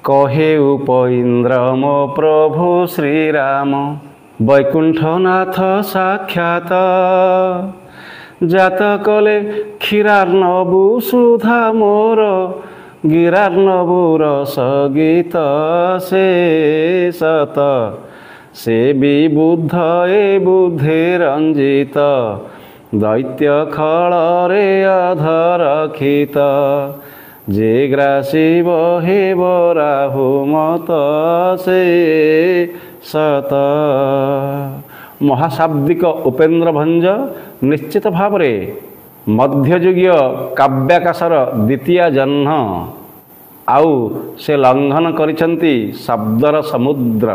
कहे उपइंद्र मो प्रभु श्रीराम वैकुंठनाथ साक्षात जात कले क्षीरार्णवु सुधा मोर गिरार्णवुर सगीत से सत से विबुद्ध ए बुद्धि रंजित दैत्य खलरे अधरक्षित जे ग्रासिब हे बराहु मत से सत। महाशाब्दिक उपेन्द्र भंज निश्चित भाव मध्ययुगीय काव्याकाशर द्वितीय जन्म आउ से लंघन करिसंती शब्दर समुद्र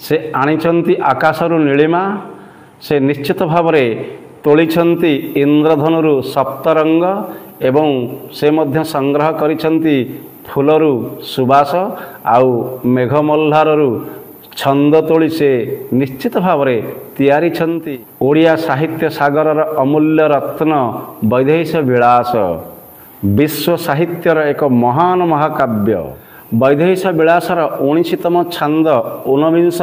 से आनिचंती आकाशरु नीलिमा से निश्चित भाव तोलिछंती इंद्रधनुरु सप्तरंग एवं से मध्य संग्रह करिछंती फूलरु सुबास आउ मेघमल्हाररु छंद तोली से निश्चित भाव तैयारी छंती ओडिया साहित्य सागरर अमूल्य रत्न वैदेही विलास विश्व साहित्यर एक महान महाकाव्य। वैदेही विलासर 19तम छंद 19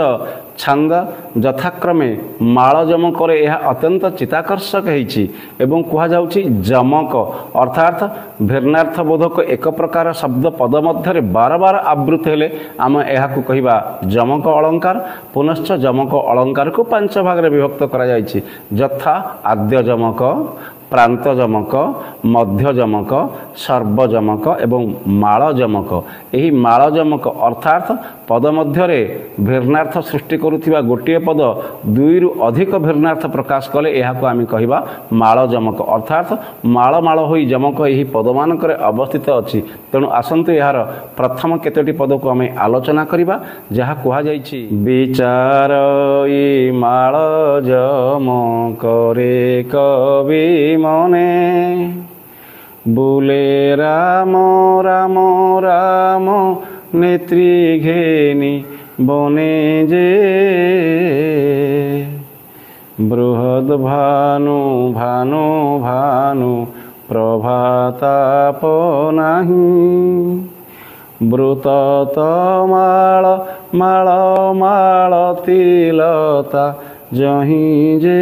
छंद यथाक्रमे माल जमक यह अत्यंत चिताकर्षक होइछि एवं कहा जाउछि जमक अर्थात भिन्नार्थ बोधक एक प्रकार शब्द पद मध्य बार बार आवृत हेले आम एहाकु कहिबा जमक अलंकार। पुनश्च जमक अलंकार को 5 भाग रे विभक्त करा जाइछि यथा आद्य जमक प्रांत जमक मध्य जमक सर्व जमक एवं माल जमक। यही माल जमक अर्थात पद मध्य भिन्नार्थ सृष्टि करुथिबा गोटे पद 2 रु अधिक भिन्नार्थ प्रकाश कले एहाको आमी कहिबा माल जमक अर्थात माल माल होई जमक यही पद मानकरे अवस्थित अछि। तेणु आसंतु यार प्रथम केतोटी पद को आमे आलोचना करिबा जहा कुहा जाइछि विचार ई माल जमक रे कवि मने बुले राम राम राम नेत्री घेनी बने जे बृहद भानु भानु भानु प्रभाताप नाही ब्रुत माल माल माल तिलता जही जे।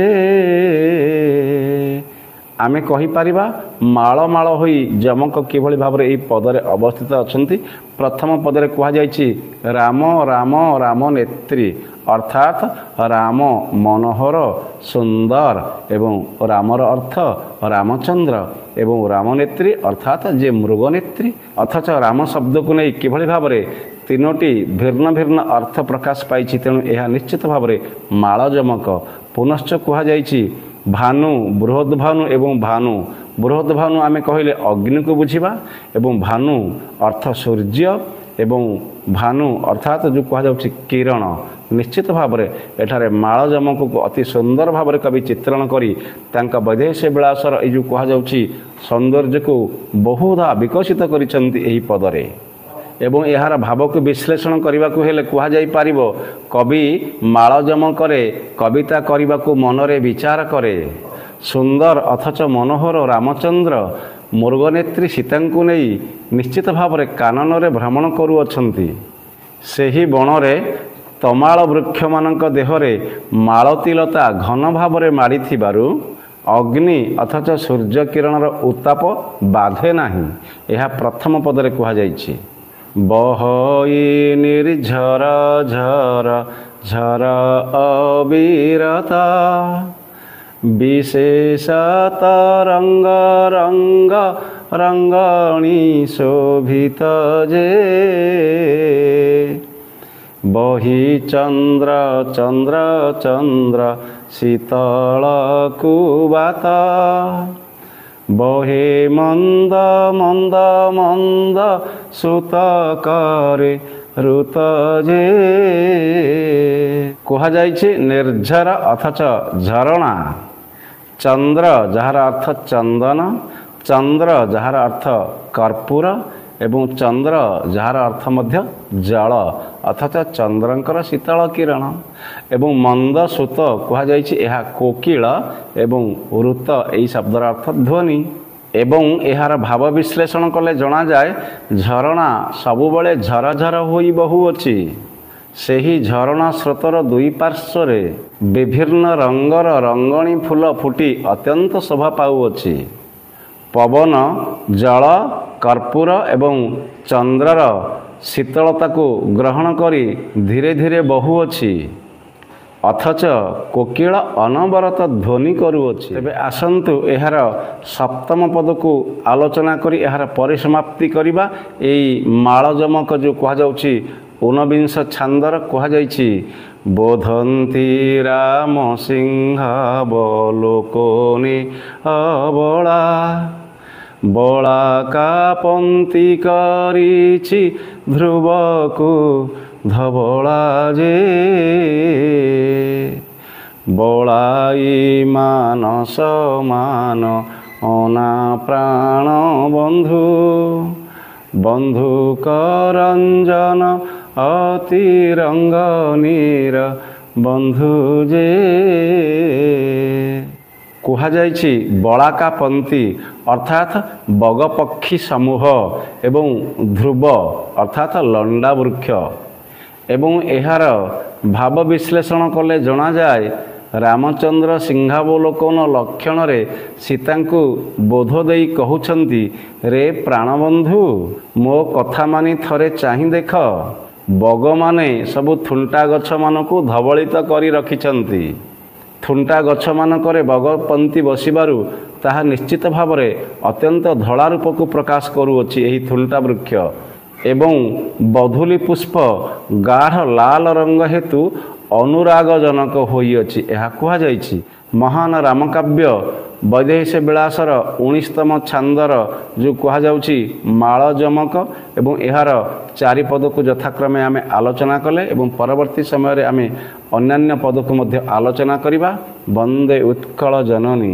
आमे कहि परिबा माल माल होई जमक किभଳି भाव रे पदरे अवस्थित अछंती। प्रथम पदरे कहा जाइछि राम राम राम नेत्री अर्थात राम मनोहर सुंदर एवं रामर अर्थ रामचंद्र एवं रामनेत्री अर्थात जे मृगनेत्री। अथच राम शब्द को नहीं किभଳି भाव रे तीनोटी भिन्न भिन्न अर्थ प्रकाश पाइछि तेणु यह निश्चित भाव रे माल जमक। पुनश्च कहा जाइछि भानु बृहद भानु एवं भानु बृहद भानु आमे कहले अग्नि को बुझिबा एवं भानु अर्थ सूर्य एवं भानु अर्थात जो कहा जाउछि किरण। निश्चित भाव रे एठारे माल जमक को अति सुंदर भाव रे कवि चित्रण करी तांका वैदेही विलासर ए जो कहा जाउछि सौंदर्य को बहुधा विकसित करिसंती एही पदरे एवं यार भाव को विश्लेषण करने को हेले कहा जाई पारिबो कवि माल जमकरे कविता करने को मनरे विचार करे सुंदर अथच मनोहर रामचंद्र मृगनेत्री सीता को नहीं निश्चित भाव रे कानन रे भ्रमण करुअछंती। सेही बणरे तमाल वृक्ष मानक देहरे मालतिलता घन भाव रे मारी थिबारु अग्नि अथच सूर्य किरणर उत्ताप बाधे नाही। यह प्रथम पदरे कहा जाइछि बहई निर्झर झर झर अविरता विशेषत रंग रंग रंगणी शोभित जे बही चंद्र चंद्र चंद्र शीतल कुबाता बहे मंद मंद मंद सुत करे ऋत जे। कहा जाइछि निर्झर अथच झरणा चंद्र जहार अर्थ चंदन चंद्र जहार अर्थ कर्पूर एवं चंद्र जहार अर्थ मध्य जल अथच चंद्रंकर शीतल किरण एवं मंद सुत कहा जाइछि एहा कोकिल एवं ऋत एई शब्दर अर्थ ध्वनि। ଏବଂ ଏହାର ଭାବ ବିଶ୍ଳେଷଣ କଲେ ଜଣାଯାଏ ଝରଣା ସବୁବେଳେ ଝରଝର ହୋଇ ବହୁଅଛି। ସେହି ଝରଣା ସ୍ରୋତର ଦୁଇ ପାର୍ଶ୍ୱରେ ବିଭିନ୍ନ ରଙ୍ଗର ରଙ୍ଗଣୀ ଫୁଲ ଫୁଟି ଅତ୍ୟନ୍ତ ଶୋଭା ପାଉଅଛି। ପବନ ଜଳ କର୍ପୂର ଏବଂ ଚନ୍ଦ୍ରର ଶୀତଳତାକୁ ଗ୍ରହଣ କରି ଧୀରେ ଧୀରେ ବହୁଅଛି, ଅଥଚ କୋକିଳ ଅନବରତ ଧ୍ୱନି କରୁଅଛି। ତେବେ ଆସନ୍ତୁ ଏହାର ସପ୍ତମ ପଦକୁ ଆଲୋଚନା କରି ଏହାର ପରିସମାପ୍ତି କରିବା। ଏଇ ମାଳଯମକ ଯେଉଁ କୁହାଯାଉଛି 19 ଛାନ୍ଦର କୁହାଯାଇଛି ବୋଧନ୍ତି ରାମ ସିଂହାବଲୋକନି ଅବଳା ବଳାକାପନ୍ତି କରିଛି ଧ୍ରୁବକୁ ଧବଳା ଯେ ବଳାଇ ମାନସ ମାନ ଅନା ପ୍ରାଣ ବନ୍ଧୁ ବନ୍ଧୁକ ରଞ୍ଜନ ଅତି ରଙ୍ଗନୀର ବନ୍ଧୁ ଯେ। କୁହାଯାଇଛି ବଳାକାପନ୍ତି ଅର୍ଥାତ୍ ବଗପକ୍ଷୀ ସମୂହ ଏବଂ ଧ୍ରୁବ ଅର୍ଥାତ୍ ଲଣ୍ଡା ବୃକ୍ଷ। ଏବଂ ଏହାର ଭାବ ବିଶ୍ଳେଷଣ କଲେ ଜଣାଯାଏ ରାମଚନ୍ଦ୍ର ସିଂହାବଲୋକନ ଲକ୍ଷଣରେ ସୀତାଙ୍କୁ ବୋଧ ଦେଇ କହୁଛନ୍ତି, ରେ ପ୍ରାଣବନ୍ଧୁ ମୋ କଥା ମାନି ଥରେ ଚାହିଁ ଦେଖ, ବଗମାନେ ସବୁ ଥୁଣ୍ଟା ଗଛମାନଙ୍କୁ ଧବଳିତ କରି ରଖିଛନ୍ତି। ଥୁଣ୍ଟା ଗଛମାନଙ୍କରେ ବଗପନ୍ତି ବସିବାରୁ ତାହା ନିଶ୍ଚିତ ଭାବରେ ଅତ୍ୟନ୍ତ ଧଳା ରୂପକୁ ପ୍ରକାଶ କରୁଅଛି ଏହି ଥୁଣ୍ଟା ବୃକ୍ଷ। ଏବଂ ବଧୂଲି ପୁଷ୍ପ ଗାଢ଼ ଲାଲ ରଙ୍ଗ ହେତୁ ଅନୁରାଗଜନକ ହୋଇଅଛି ଏହା କୁହାଯାଇଛି। ମହାନ ରାମକାବ୍ୟ ବୈଦେହୀଶ ବିଳାସର 19ତମ ଛାନ୍ଦର ଯେଉଁ କୁହାଯାଉଛି ମାଳଯମକ ଏବଂ ଏହାର 4 ପଦକୁ ଯଥାକ୍ରମେ ଆମେ ଆଲୋଚନା କଲେ ଏବଂ ପରବର୍ତ୍ତୀ ସମୟରେ ଆମେ ଅନ୍ୟାନ୍ୟ ପଦକୁ ମଧ୍ୟ ଆଲୋଚନା କରିବା। ବନ୍ଦେ ଉତ୍କଳ ଜନନୀ।